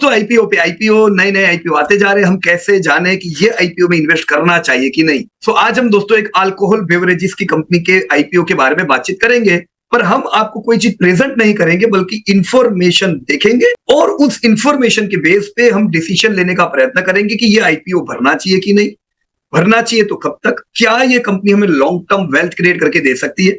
दोस्तों आईपीओ नए नए आईपीओ आते जा रहे हैं। हम कैसे जाने कि ये आईपीओ में इन्वेस्ट करना चाहिए कि नहीं। आज हम दोस्तों एक अल्कोहल बेवरेजेस की कंपनी के आईपीओ के बारे में बातचीत करेंगे, पर हम आपको कोई चीज प्रेजेंट नहीं करेंगे बल्कि इंफॉर्मेशन देखेंगे और उस इंफॉर्मेशन के बेस पे हम डिसीजन लेने का प्रयत्न करेंगे कि ये आईपीओ भरना चाहिए कि नहीं, भरना चाहिए तो कब तक, क्या ये कंपनी हमें लॉन्ग टर्म वेल्थ क्रिएट करके दे सकती है,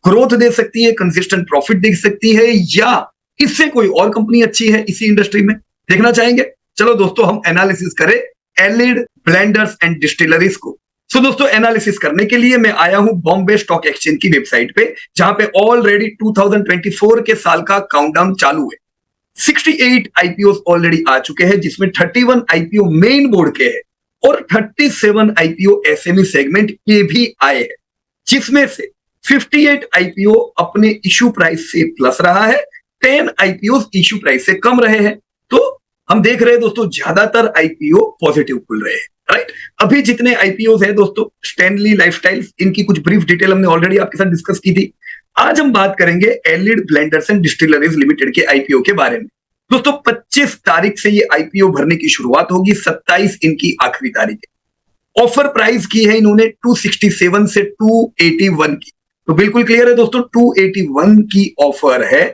ग्रोथ दे सकती है, कंसिस्टेंट प्रॉफिट दे सकती है, या इससे कोई और कंपनी अच्छी है इसी इंडस्ट्री में, देखना चाहेंगे। चलो दोस्तों हम एनालिसिस करें एलिड ब्लेंडर्स एंड डिस्टिलरीज को। दोस्तों एनालिसिस करने के लिए मैं आया हूं बॉम्बे स्टॉक एक्सचेंज की वेबसाइट पे, जहां पे ऑलरेडी 2024 के साल का काउंटडाउन चालू है। 68 आईपीओ ऑलरेडी आ चुके हैं, जिसमें 31 आईपीओ मेन बोर्ड के हैं और 37 आईपीओ एसएमई सेगमेंट के भी आए हैं, जिसमें से 58 आईपीओ अपने इश्यू प्राइस से प्लस रहा है, 10 आईपीओ इश्यू प्राइस से कम रहे हैं। तो हम देख रहे हैं दोस्तों ज्यादातर आईपीओ पॉजिटिव खुल रहे हैं, राइट। अभी जितने आईपीओ हैं दोस्तों, स्टैनली लाइफस्टाइल, इनकी कुछ ब्रीफ डिटेल हमने ऑलरेडी आपके साथ डिस्कस की थी। आज हम बात करेंगे एलिड ब्लेंडर्स एंड डिस्टिलरीज लिमिटेड के आईपीओ के बारे में। दोस्तों 25 तारीख से ये आईपीओ भरने की शुरुआत होगी, 27 इनकी आखिरी तारीख है। ऑफर प्राइस की है इन्होंने 267 से 281 की, तो बिल्कुल क्लियर है दोस्तों, 281 की ऑफर है।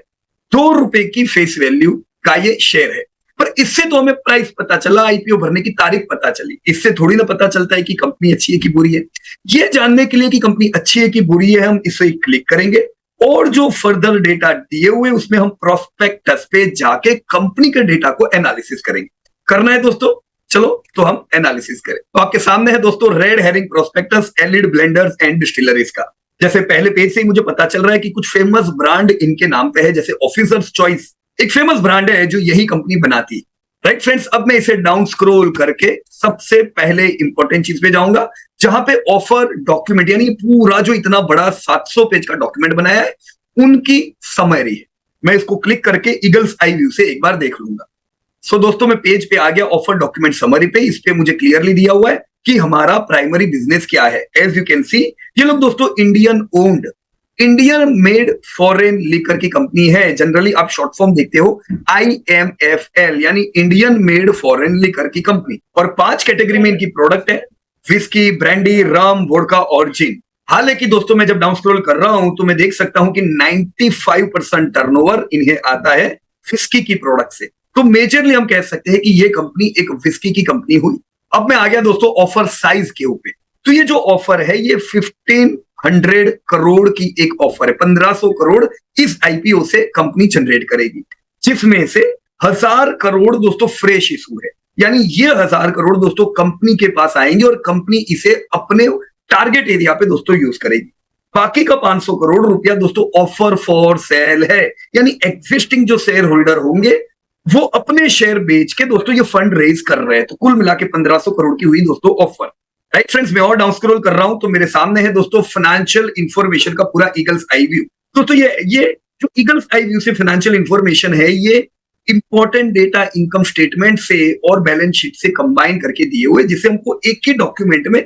₹2 की फेस वैल्यू का ये शेयर है। पर इससे तो हमें प्राइस पता चला, आईपीओ भरने की तारीख पता चली, इससे थोड़ी ना पता चलता है कि कंपनी अच्छी है कि बुरी है। ये जानने के लिए कि कंपनी अच्छी है कि बुरी है, हम इसे क्लिक करेंगे और जो फर्दर डेटा दिए हुए उसमें हम प्रोस्पेक्टस पे जाके कंपनी के डेटा को एनालिसिस करेंगे। करना है दोस्तों, चलो तो हम एनालिसिस करें। तो आपके सामने है दोस्तों red herring prospectus Allied Blenders and Distilleries का। जैसे पहले पेज से ही मुझे पता चल रहा है कि कुछ फेमस ब्रांड इनके नाम पे है, जैसे ऑफिसर्स चॉइस एक फेमस ब्रांड है जो यही कंपनी बनाती है, राइट फ्रेंड्स। अब मैं इसे डाउन स्क्रॉल करके सबसे पहले इंपॉर्टेंट चीज पे जाऊंगा, जहां पे ऑफर डॉक्यूमेंट, यानी पूरा जो इतना बड़ा 700 पेज का डॉक्यूमेंट बनाया है, उनकी समरी है। मैं इसको क्लिक करके ईगल्स आई व्यू से एक बार देख लूंगा। दोस्तों मैं पेज पे आ गया ऑफर डॉक्यूमेंट समरी पे। इस पे मुझे क्लियरली दिया हुआ है कि हमारा प्राइमरी बिजनेस क्या है। एज यू कैन सी, ये लोग दोस्तों Indian owned, Indian made foreign liquor की कंपनी है। जनरली आप शॉर्ट फॉर्म देखते हो IMFL, यानी इंडियन मेड फॉरेन लिकर की कंपनी। और 5 कैटेगरी में इनकी प्रोडक्ट है, विस्की, ब्रांडी, रम, वोडका और जिन। हालांकि दोस्तों मैं जब डाउन स्क्रॉल कर रहा हूं तो मैं देख सकता हूं कि 95% टर्नओवर इन्हें आता है विस्की की प्रोडक्ट से। तो मेजरली हम कह सकते हैं कि ये कंपनी एक विस्की की कंपनी हुई। अब मैं आ गया दोस्तों ऑफर साइज के ऊपर। तो ये जो ऑफर है ये 1500 करोड़ की एक ऑफर है। 1500 करोड़ इस आईपीओ से कंपनी जनरेट करेगी, जिसमें से 1000 करोड़ दोस्तों फ्रेश इशू है, यानी ये 1000 करोड़ दोस्तों कंपनी के पास आएंगे और कंपनी इसे अपने टारगेट एरिया पे दोस्तों यूज करेगी। बाकी का 500 करोड़ रुपया दोस्तों ऑफर फॉर सेल है, यानी एग्जिस्टिंग जो शेयर होल्डर होंगे वो अपने शेयर बेच के दोस्तों ये फंड रेज कर रहे हैं। तो कुल मिला के 1500 करोड़ की हुई दोस्तों ऑफर, राइट फ्रेंड्स। मैं और डाउन स्क्रॉल कर रहा हूं तो मेरे सामने है दोस्तों फाइनेंशियल इंफॉर्मेशन का पूरा ईगल्स आई व्यू। दोस्तों ये जो ईगल्स आई व्यू से फाइनेंशियल इंफॉर्मेशन है, ये इंपॉर्टेंट डेटा इनकम स्टेटमेंट से और बैलेंस शीट से कंबाइन करके दिए हुए, जिससे हमको एक ही डॉक्यूमेंट में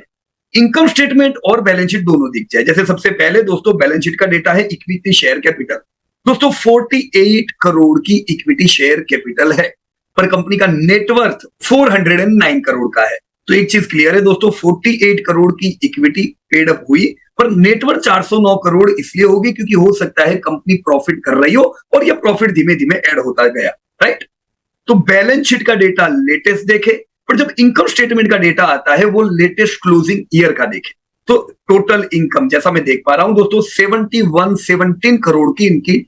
इनकम स्टेटमेंट और बैलेंस शीट दोनों दिख जाए। जैसे सबसे पहले दोस्तों बैलेंस शीट का डेटा है इक्विटी शेयर कैपिटल। दोस्तों 48 करोड़ की इक्विटी शेयर कैपिटल है, पर कंपनी का नेटवर्थ 409 करोड़ का है। तो एक चीज क्लियर है दोस्तों, 48 करोड़ की इक्विटी पेड अप हुई, पर नेटवर्थ 409 करोड़ इसलिए होगी क्योंकि हो सकता है कंपनी प्रॉफिट कर रही हो और यह प्रॉफिट धीमे धीमे ऐड होता गया, राइट। तो बैलेंस शीट का डेटा लेटेस्ट देखे, पर जब इनकम स्टेटमेंट का डेटा आता है वो लेटेस्ट क्लोजिंग ईयर का देखे। तो टोटल इनकम जैसा मैं देख पा रहा हूं दोस्तों 17 करोड़ की इनकी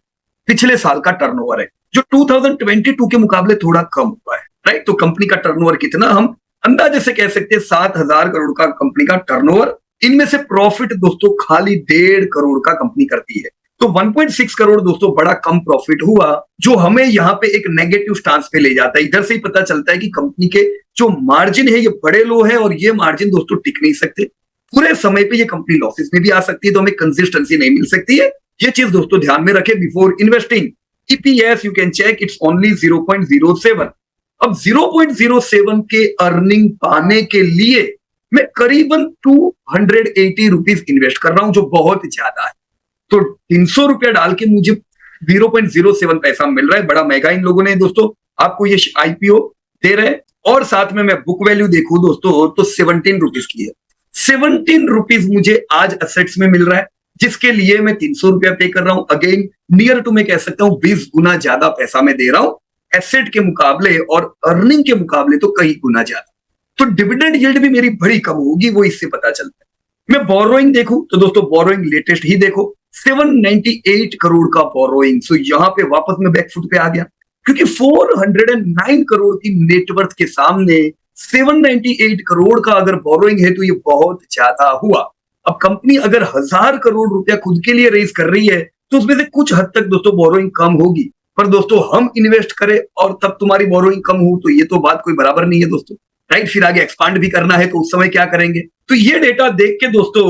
पिछले साल का टर्नओवर है, जो 2022 के मुकाबले थोड़ा कम हुआ है, राइट। तो कंपनी का टर्नओवर कितना, हम अंदाजे से कह सकते हैं 7000 करोड़ का कंपनी का टर्नओवर। इनमें से प्रॉफिट दोस्तों खाली 1.5 करोड़ का कंपनी करती है। तो 1.6 करोड़ दोस्तों बड़ा कम प्रॉफिट हुआ, जो हमें यहाँ पे एक नेगेटिव स्टांस पे ले जाता है। इधर से ही पता चलता है कि कंपनी के जो मार्जिन है ये बड़े लो है और ये मार्जिन दोस्तों टिक नहीं सकते। पूरे समय पे ये कंपनी लॉसेस में भी आ सकती है, तो हमें कंसिस्टेंसी नहीं मिल सकती है। ये चीज दोस्तों ध्यान में रखें before investing. EPS you can check, it's only 0.07। अब 0.07 के अर्निंग पाने के लिए मैं करीबन 280 रुपीज इन्वेस्ट कर रहा हूं, जो बहुत ज्यादा है। तो 300 रुपया डाल के मुझे 0.07 पैसा मिल रहा है, बड़ा महंगा इन लोगों ने दोस्तों आपको ये आईपीओ दे रहे हैं। और साथ में मैं बुक वैल्यू देखूं दोस्तों तो 17 रुपीज की है। 17 रुपीज मुझे आज असेट्स में मिल रहा है, जिसके लिए मैं 300 रुपया पे कर रहा हूं। अगेन नियर टू मैं कह सकता हूं 20 गुना ज्यादा पैसा मैं दे रहा हूं एसेट के मुकाबले, और अर्निंग के मुकाबले तो कई गुना ज्यादा। तो डिविडेंड यील्ड भी मेरी बड़ी कम होगी, वो इससे पता चलता है। मैं बोरोइंग देखूं तो दोस्तों बोरोइंग लेटेस्ट ही देखो 798 करोड़ का बोरोइंग। सो यहां पे वापस मैं बैकफुट पे आ गया, क्योंकि 409 करोड़ की नेटवर्थ के सामने 798 करोड़ का अगर बोरोइंग है तो ये बहुत ज्यादा हुआ। अब कंपनी अगर 1000 करोड़ रुपया खुद के लिए रेज कर रही है तो उसमें से कुछ हद तक दोस्तों बोरोइंग कम होगी। पर दोस्तों हम इन्वेस्ट करें और तब तुम्हारी बोरोइंग कम हो तो ये तो बात कोई बराबर नहीं है दोस्तों, राइट। फिर आगे एक्सपांड भी करना है तो उस समय क्या करेंगे। तो ये डेटा देख के दोस्तों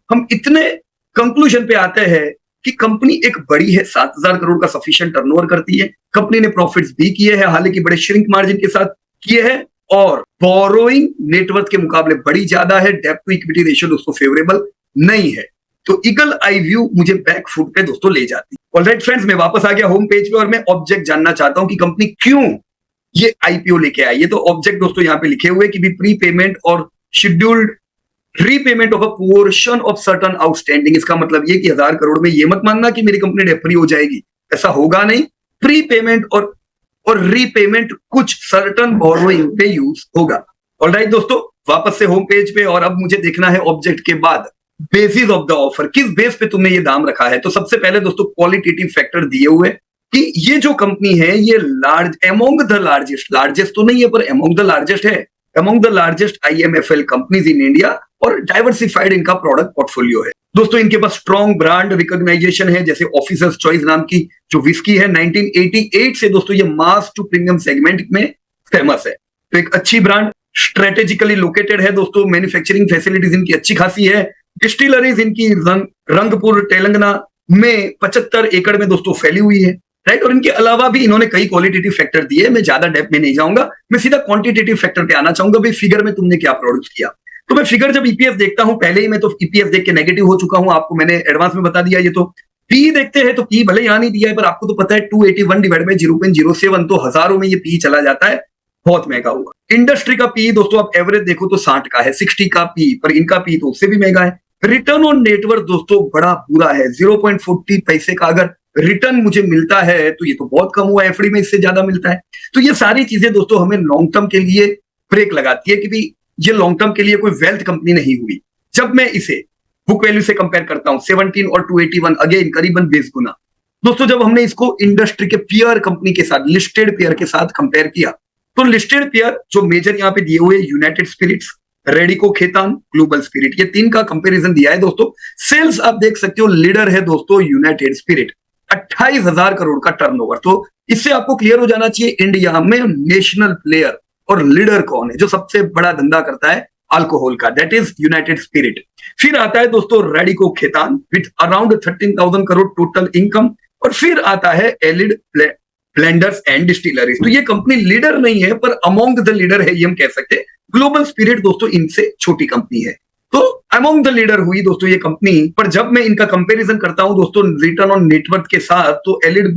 हम इतने कंक्लूजन पे आते हैं कि कंपनी एक बड़ी है, 7000 करोड़ का सफिशिएंट टर्नओवर करती है, कंपनी ने प्रॉफिट्स भी किए हैं, हालांकि बड़े श्रिंक मार्जिन के साथ किए हैं, और बोरोइंग नेटवर्थ के मुकाबले बड़ी ज्यादा है। डेब्ट टू इक्विटी रेशियो दोस्तों फेवरेबल नहीं है। तो ईगल आई व्यू मुझे बैक फुट पे दोस्तों ले जाती है। ऑलराइट फ्रेंड्स, मैं वापस आ गया होम पेज पे और मैं ऑब्जेक्ट जानना चाहता हूं कि कंपनी क्यों ये आईपीओ लेके आई है। तो ऑब्जेक्ट दोस्तों यहां पे लिखे हुए कि भी प्री पेमेंट और scheduled repayment of a portion of certain outstanding. इसका मतलब ये कि 1000 करोड़ में ये मत मानना कि मेरी कंपनी डेट फ्री हो जाएगी, ऐसा होगा नहीं। प्री पेमेंट और रीपेमेंट कुछ सर्टन बोरोइंग पे यूज होगा। ऑलराइट दोस्तों, वापस से होम पेज पे, और अब मुझे देखना है ऑब्जेक्ट के बाद बेसिस ऑफ द ऑफर, किस बेस पे तुमने ये दाम रखा है। तो सबसे पहले दोस्तों क्वालिटेटिव फैक्टर दिए हुए कि ये जो कंपनी है ये अमोंग द लार्जेस्ट तो नहीं है पर अमोंग द लार्जेस्ट है, among the largest IMFL companies in India, और डाइवर्सिफाइड इनका प्रोडक्ट पोर्टफोलियो है। दोस्तों इनके पास स्ट्रॉन्ग ब्रांड रिकॉग्नाइजेशन है, जैसे ऑफिसर्स चॉइस नाम की जो विस्की है 1988 से दोस्तों ये मास टू प्रीमियम सेगमेंट में फेमस है। तो एक अच्छी ब्रांड, स्ट्रेटेजिकली लोकेटेड है दोस्तों, मैन्युफैक्चरिंग फैसिलिटीज इनकी अच्छी खासी है। डिस्टिलरीज इनकी रंगपुर तेलंगाना में 75 एकड़ में दोस्तों फैली हुई है, राइट। और इनके अलावा भी इन्होंने कई क्वालिटेटिव फैक्टर दिए, मैं ज्यादा डेप्थ में नहीं जाऊंगा, मैं सीधा क्वांटिटेटिव फैक्टर पे आना चाहूंगा। भाई फिगर में तुमने क्या प्रोड्यूस किया। तो मैं फिगर जब ईपीएफ देखता हूं, पहले ही मैं तो ईपीएफ देख के नेगेटिव हो चुका हूं, आपको मैंने एडवांस में बता दिया। ये तो पी देखते हैं तो पी भले यहां नहीं दिया है, पर आपको तो पता है 281 डिवाइड बाय 0.07, तो हजारों में ये पी चला जाता है, बहुत महंगा हुआ। इंडस्ट्री का पी दोस्तों आप एवरेज देखो तो 60 का है, 60 का पी, पर इनका पी तो उससे भी महंगा है। रिटर्न ऑन नेटवर्थ दोस्तों बड़ा बुरा है, 0.40 पैसे का अगर रिटर्न मुझे मिलता है तो ये तो बहुत कम हुआ, एफडी में इससे ज्यादा मिलता है। तो ये सारी चीजें दोस्तों हमें लॉन्ग टर्म के लिए ब्रेक लगाती है कि भी ये लॉन्ग टर्म के लिए कोई वेल्थ कंपनी नहीं हुई। जब मैं इसे बुक वैल्यू से कंपेयर करता हूं 17 और 281, अगेन करीबन 20 गुना। दोस्तों जब हमने इसको इंडस्ट्री के पियर कंपनी के साथ, लिस्टेड पेयर के साथ कंपेयर किया, तो लिस्टेड पेयर जो मेजर यहाँ पे दिए हुए United Spirits, Radico Khaitan, global spirit, ये तीन का कंपैरिजन दिया है दोस्तों। सेल्स आप देख सकते हो, लीडर है दोस्तों यूनाइटेड स्पिरिट, 28,000 करोड़ का टर्नओवर। तो इससे आपको क्लियर हो जाना चाहिए इंडिया में नेशनल प्लेयर और लीडर कौन है, जो सबसे बड़ा धंधा करता है अल्कोहल का, दैट इज यूनाइटेड स्पिरिट। फिर आता है दोस्तों Radico Khaitan with around 13,000 crore total income, और फिर आता है एलिड ब्लेंडर्स एंड डिस्टिलरीज। तो ये कंपनी लीडर नहीं है पर अमोंग द लीडर है, ये हम कह सकते हैं। ग्लोबल स्पिरिट दोस्तों इनसे छोटी कंपनी है, तो अमोंग द लीडर हुई दोस्तों ये कंपनी। पर जब मैं इनका कंपैरिजन करता हूं दोस्तों रिटर्न ऑन नेटवर्थ के साथ, तो एलिड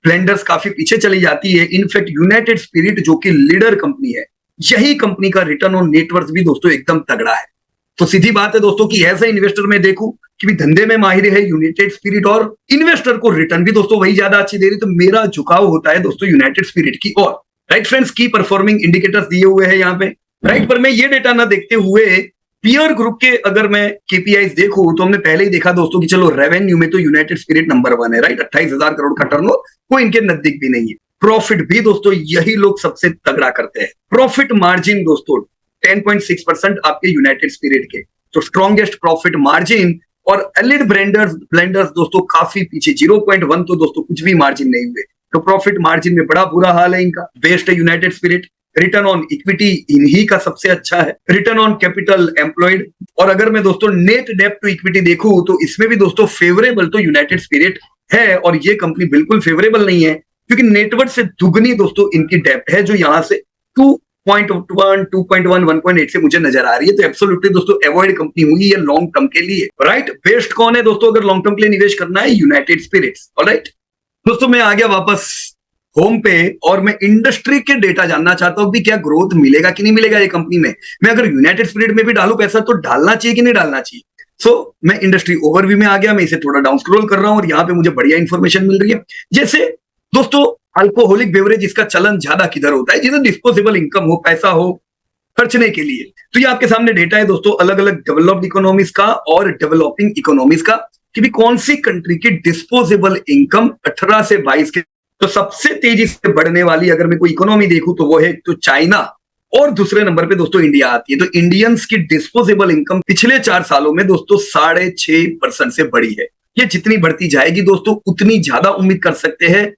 ब्लेंडर्स काफी पीछे चली जाती है। इनफैक्ट यूनाइटेड स्पिरिट जो कि लीडर कंपनी है, यही कंपनी का रिटर्न ऑन नेटवर्थ भी दोस्तों एकदम तगड़ा है। तो सीधी बात है दोस्तों कि ऐसा इन्वेस्टर में देखूं कि भी धंधे में माहिर है यूनाइटेड स्पिरिट, और इन्वेस्टर को रिटर्न भी दोस्तों वही ज्यादा अच्छी दे रही, तो मेरा झुकाव होता है दोस्तों यूनाइटेड स्पिरिट की ओर। राइट फ्रेंड्स, की परफॉर्मिंग इंडिकेटर्स दिए हुए हैं यहाँ पे, राइट। पर मैं ये डेटा ना देखते हुए पियर ग्रुप के अगर मैं केपीआईज देखूं तो हमने पहले ही देखा दोस्तों कि चलो रेवेन्यू में तो यूनाइटेड स्पिरिट नंबर 1 है, राइट। 28,000 करोड़ का टर्नओवर कोई इनके नजदीक भी नहीं है। प्रॉफिट भी दोस्तों यही लोग सबसे तगड़ा करते हैं। प्रॉफिट मार्जिन दोस्तों 10.6% आपके यूनाइटेड स्पिरिट के, तो स्ट्रॉन्गेस्ट प्रॉफिट मार्जिन। और एलिड ब्लेंडर्स दोस्तों काफी पीछे, 0.1, तो दोस्तों कुछ भी मार्जिन नहीं हुए। तो प्रॉफिट मार्जिन में बड़ा बुरा हाल है इनका। बेस्ट है United spirit. Return on equity इन्हीं का सबसे अच्छा है, रिटर्न ऑन कैपिटल एम्प्लॉयड। और अगर मैं दोस्तों नेट डेब्ट टू इक्विटी देखूं तो इसमें भी दोस्तों फेवरेबल तो यूनाइटेड स्पिरिट है, और ये कंपनी बिल्कुल फेवरेबल नहीं है, क्योंकि नेटवर्थ से दुगनी दोस्तों इनकी डेब्ट है, जो यहां से 2.1, 2.1, 1.8 से मुझे नजर आ रही है। तो एब्सोल्युटली दोस्तों अवॉइड कंपनी हुई है लॉन्ग टर्म के लिए, राइट। बेस्ट कौन है दोस्तों अगर लॉन्ग टर्म के लिए निवेश करना है? United spirits. ऑलराइट दोस्तों, मैं आ गया वापस होम पे और मैं इंडस्ट्री के डेटा जानना चाहता हूं कि क्या ग्रोथ मिलेगा कि नहीं मिलेगा ये कंपनी में, मैं अगर यूनाइटेड स्पिरिट में भी डालू पैसा तो डालना चाहिए कि नहीं डालना चाहिए। मैं इंडस्ट्री ओवरव्यू में आ गया, मैं इसे थोड़ा डाउन स्क्रॉल कर रहा हूं और यहाँ पे मुझे बढ़िया इंफॉर्मेशन मिल रही है। जैसे दोस्तों अल्कोहलिक बेवरेज इसका चलन ज्यादा किधर होता है, जिधर डिस्पोजेबल इनकम हो, पैसा हो खर्चने के लिए। तो ये आपके सामने डेटा है दोस्तों अलग अलग डेवलप्ड इकोनॉमीज का और डेवलपिंग इकोनॉमीज का, कि भी कौन सी कंट्री की डिस्पोजेबल इनकम 18 से 22 के। तो सबसे तेजी से बढ़ने वाली अगर मैं कोई इकोनॉमी देखूं तो वो है तो चाइना, और दूसरे नंबर पे दोस्तों इंडिया आती है। तो इंडियंस की डिस्पोजेबल इनकम पिछले 4 सालों में दोस्तों 6.5% से बढ़ी है। ये जितनी बढ़ती जाएगी दोस्तों उतनी ज्यादा उम्मीद कर सकते हैं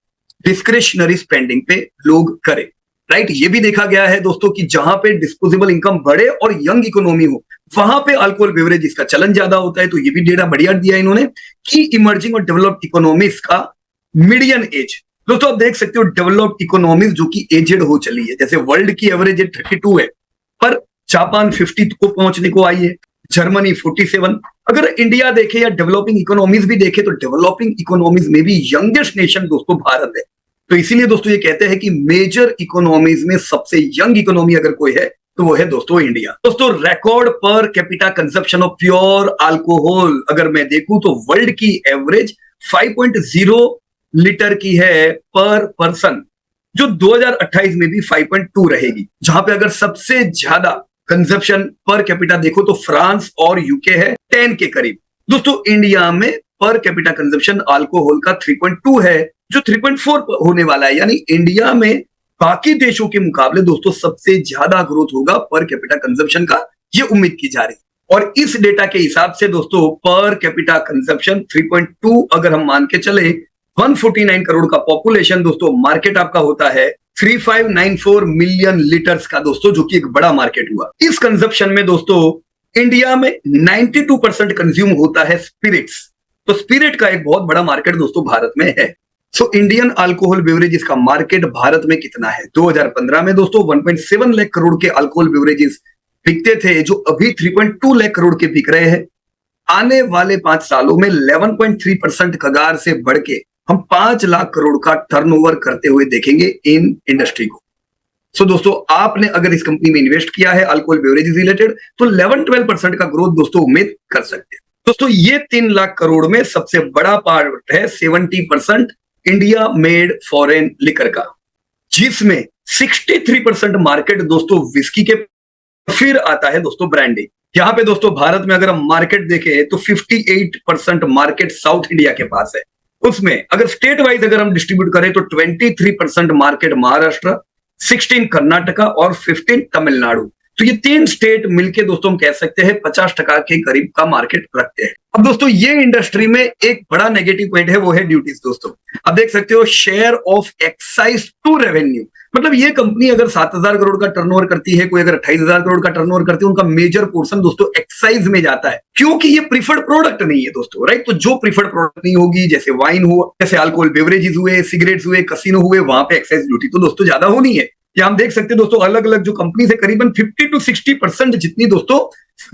डिस्क्रिशनरी स्पेंडिंग पे लोग करें, राइट। ये भी देखा गया है दोस्तों कि जहां पे डिस्पोजेबल इनकम बढ़े और यंग इकोनॉमी हो वहां पे अल्कोहल बेवरेज इसका चलन ज्यादा होता है। तो ये भी डेटा बढ़िया दिया इन्होंने कि इमर्जिंग और डेवलप्ड इकोनॉमीज का मीडियन एज दोस्तों आप देख सकते हो डेवलप्ड इकोनॉमीज जो कि एजेड हो चली है, जैसे वर्ल्ड की एवरेज एज 32 है, पर जापान 50 को पहुंचने को आई है, जर्मनी 47। अगर इंडिया देखे या डेवलपिंग इकोनॉमीज भी देखे तो डेवलपिंग इकोनॉमीज में भी यंगेस्ट नेशन दोस्तों भारत है। तो इसीलिए दोस्तों ये कहते हैं कि मेजर इकोनॉमीज में सबसे यंग इकोनॉमी अगर कोई है तो वो है दोस्तों इंडिया। दोस्तों record per capita consumption of pure alcohol अगर मैं देखूं तो वर्ल्ड की एवरेज 5.0 लीटर की है पर पर्सन, जो 2028 में भी 5.2 रहेगी। जहां पे अगर सबसे ज्यादा कंजप्शन पर कैपिटा देखो तो फ्रांस और यूके है 10 के करीब। दोस्तों इंडिया में पर कैपिटा कंजप्शन अल्कोहल का 3.2 है, जो 3.4 होने वाला है। यानी इंडिया में बाकी देशों के मुकाबले दोस्तों सबसे ज्यादा ग्रोथ होगा पर कैपिटा कंजप्शन का, ये उम्मीद की जा रही है। और इस डेटा के हिसाब से दोस्तों पर कैपिटा कंजप्शन 3.2 अगर हम मान के चले, 149 करोड़ का पॉपुलेशन दोस्तों, मार्केट आपका होता है 3594 मिलियन लीटर्स का दोस्तों, जो कि एक बड़ा मार्केट हुआ। इस कंजप्शन में दोस्तों इंडिया में 92% कंज्यूम होता है स्पिरिट्स। तो स्पिरिट का एक बहुत बड़ा मार्केट दोस्तों भारत में है। इंडियन अल्कोहल बेवरेजेस का मार्केट भारत में कितना है? 2015 में दोस्तों 1.7 लाख करोड़ के अल्कोहल बेवरेजेस बिकते थे, जो अभी 3.2 लाख करोड़ के बिक रहे हैं। आने वाले 5 सालों में 11.3% कगार से बढ़ के हम 5 लाख करोड़ का टर्नओवर करते हुए देखेंगे इन इंडस्ट्री को। दोस्तों आपने अगर इस कंपनी में इन्वेस्ट किया है अल्कोहल बेवरेजेस रिलेटेड तो 11-12% का ग्रोथ दोस्तों उम्मीद कर सकते हैं। दोस्तों ये 3 लाख करोड़ में सबसे बड़ा पार्ट है 70% इंडिया मेड फॉरेन लिकर का, जिसमें 63% मार्केट दोस्तों विस्की के, फिर आता है दोस्तों ब्रांडी। यहां पे दोस्तों भारत में अगर हम मार्केट देखें तो 58% मार्केट साउथ इंडिया के पास है। उसमें अगर स्टेट वाइज अगर हम डिस्ट्रीब्यूट करें तो 23% मार्केट महाराष्ट्र, 16 कर्नाटका और 15 तमिलनाडु। तो ये 3 स्टेट मिलके दोस्तों हम कह सकते हैं 50% के करीब का मार्केट रखते हैं। अब दोस्तों ये इंडस्ट्री में एक बड़ा नेगेटिव पॉइंट है, वो है ड्यूटीज। दोस्तों आप देख सकते हो share of excise to revenue, मतलब ये कंपनी अगर 7000 करोड़ का टर्नओवर करती है, कोई अगर 28,000 करोड़ का टर्नओवर करती है, उनका मेजर पोर्शन दोस्तों एक्साइज में जाता है, क्योंकि ये प्रीफर्ड प्रोडक्ट नहीं है दोस्तों, राइट। तो जो प्रीफर्ड प्रोडक्ट नहीं होगी, जैसे वाइन हुआ, जैसे अल्कोहल बेवरेजेस हुए, सिगरेट्स हुए, कसिनो हुए, वहां पे एक्साइज ड्यूटी तो दोस्तों ज्यादा होनी है। या हम देख सकते हैं दोस्तों अलग अलग जो कंपनी है करीबन 50 to 60% जितनी दोस्तों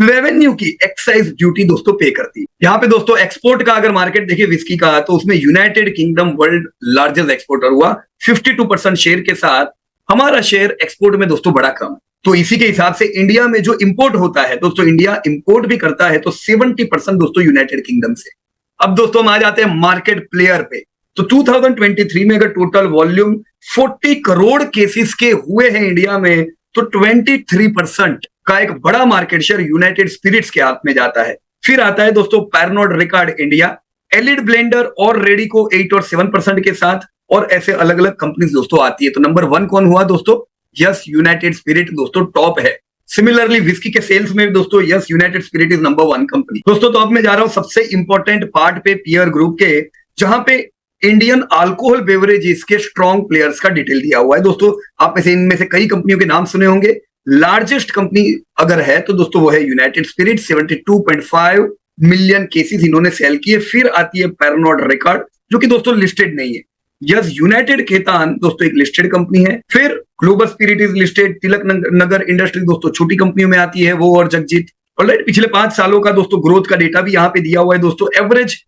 रेवेन्यू की एक्साइज ड्यूटी दोस्तों पे करती है। यहाँ पे दोस्तों एक्सपोर्ट का अगर मार्केट देखिए विस्की का, तो उसमें United kingdom world largest exporter हुआ 52% शेयर के साथ। हमारा शेयर एक्सपोर्ट में दोस्तों बड़ा कम। तो इसी के हिसाब से इंडिया में जो इंपोर्ट होता है दोस्तों, इंडिया इंपोर्ट भी करता है तो 70% दोस्तों यूनाइटेड किंगडम से। अब दोस्तों हम आ जाते हैं मार्केट प्लेयर पे। तो 2023 में अगर टोटल वॉल्यूम 40 करोड़ केसेस के हुए हैं इंडिया में, तो 23% का एक बड़ा मार्केट शेयर यूनाइटेड स्पिरिट्स के हाथ में जाता है। फिर आता है दोस्तों पैरनॉड रिकार्ड इंडिया, एलिड ब्लेंडर और रेडिको 8 और 7% के साथ, और ऐसे अलग अलग कंपनीज दोस्तों आती है। तो नंबर 1 कौन हुआ दोस्तों? यस यूनाइटेड स्पिरिट दोस्तों टॉप है। सिमिलरली विस्की के सेल्स में दोस्तों yes United spirit is number 1 company. दोस्तों तो अब मैं जा रहा हूं सबसे इंपॉर्टेंट पार्ट पे पीयर ग्रुप के, जहां पे इंडियन अल्कोहल बेवरेजेस के स्ट्रॉन्ग प्लेयर्स का डिटेल दिया हुआ है। दोस्तों आप में से इनमें से कई कंपनियों के नाम सुने होंगे। लार्जेस्ट कंपनी अगर है तो दोस्तों वो है यूनाइटेड स्पिरिट, 72.5 मिलियन केसेस इन्होंने सेल किए। फिर आती है पैरनॉड रिकॉर्ड, जो कि दोस्तों लिस्टेड नहीं है। यस यूनाइटेड खेतान दोस्तों एक लिस्टेड कंपनी है। फिर global spirit is listed, Tilak Nagar industry दोस्तों छोटी कंपनियों में आती है, वो और जगजीत। ऑलराइट, पिछले 5 सालों का दोस्तों ग्रोथ का डेटा भी यहाँ पे दिया हुआ है दोस्तों। एवरेज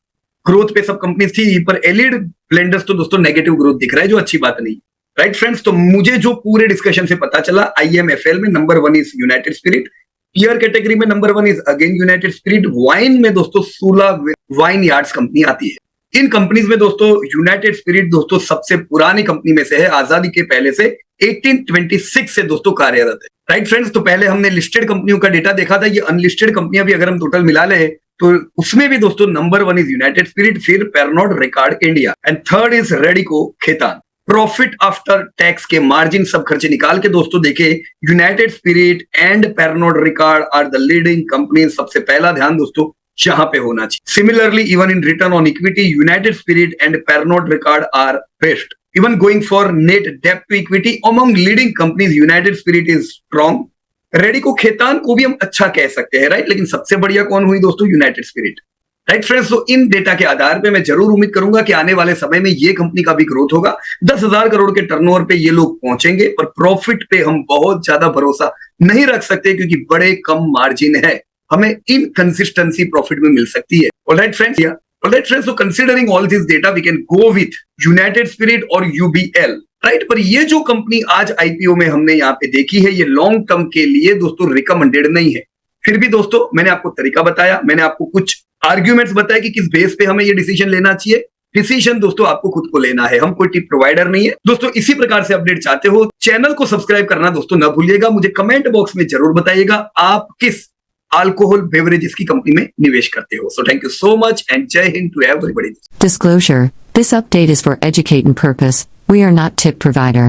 ग्रोथ पे सब कंपनी थी, पर एलिड ब्लेंडर्स तो दोस्तों नेगेटिव ग्रोथ दिख रहा है, जो अच्छी बात नहीं। राइट फ्रेंड्स, तो मुझे जो पूरे डिस्कशन से पता चला, IMFL में number 1 is United Spirit, beer category में number 1 is again United Spirit, wine में दोस्तों सूला वाइन यार्ड्स कंपनी आती है। इन कंपनीज में दोस्तों यूनाइटेड स्पिरिट दोस्तों सबसे पुरानी कंपनी में से है, आजादी के पहले से 1826 से दोस्तों कार्यरत है। राइट फ्रेंड्स, तो पहले हमने लिस्टेड कंपनियों का डेटा देखा था, ये अनलिस्टेड कंपनियां भी अगर हम टोटल मिला ले तो उसमें भी दोस्तों नंबर 1 इज यूनाइटेड स्पिरिट, फिर Pernod Ricard India and third is Radico Khaitan. Profit after tax के मार्जिन सब खर्चे निकाल के दोस्तों देखे, United Spirit and Pernod Ricard are the leading company. सबसे पहला ध्यान दोस्तों यहां पे होना चाहिए। Similarly even in return on equity, United Spirit and Pernod Ricard are best. Even going for net डेब्ट to equity among leading companies, United spirit is strong. Radico Khaitan को भी हम अच्छा कह सकते हैं, राइट, लेकिन सबसे बढ़िया कौन हुई दोस्तों? United spirit. राइट फ्रेंड्स, तो इन डेटा के आधार पे मैं जरूर उम्मीद करूंगा कि आने वाले समय में ये कंपनी का भी ग्रोथ होगा। 10,000 करोड़ के टर्नओवर पे ये लोग पहुंचेंगे, पर प्रॉफिट पे हम बहुत ज्यादा भरोसा नहीं रख सकते क्योंकि बड़े कम मार्जिन है, हमें इनकंसिस्टेंसी प्रॉफिट में मिल सकती है। ऑलराइट फ्रेंड्स, ऑलराइट फ्रेंड्स, तो considering all this data we can go with United Spirit और UBL। राइट, पर ये जो कंपनी आज IPO में हमने यहाँ पे देखी है, ये लॉन्ग टर्म के लिए दोस्तों रिकमेंडेड नहीं है। फिर भी दोस्तों मैंने आपको तरीका बताया, मैंने आपको कुछ आर्ग्यूमेंट्स बताए कि किस बेस पे हमें ये डिसीजन लेना चाहिए। डिसीजन दोस्तों आपको खुद को लेना है, हम कोई टिप प्रोवाइडर नहीं है। दोस्तों इसी प्रकार से अपडेट चाहते हो, चैनल को सब्सक्राइब करना दोस्तों ना भूलिएगा। मुझे कमेंट बॉक्स में जरूर बताइएगा आप किस अल्कोहल बेवरेजेस की कंपनी में निवेश करते हो। So thank you so much and जय Hind to everybody. Disclosure: This update is for educating purpose. We are not tip provider.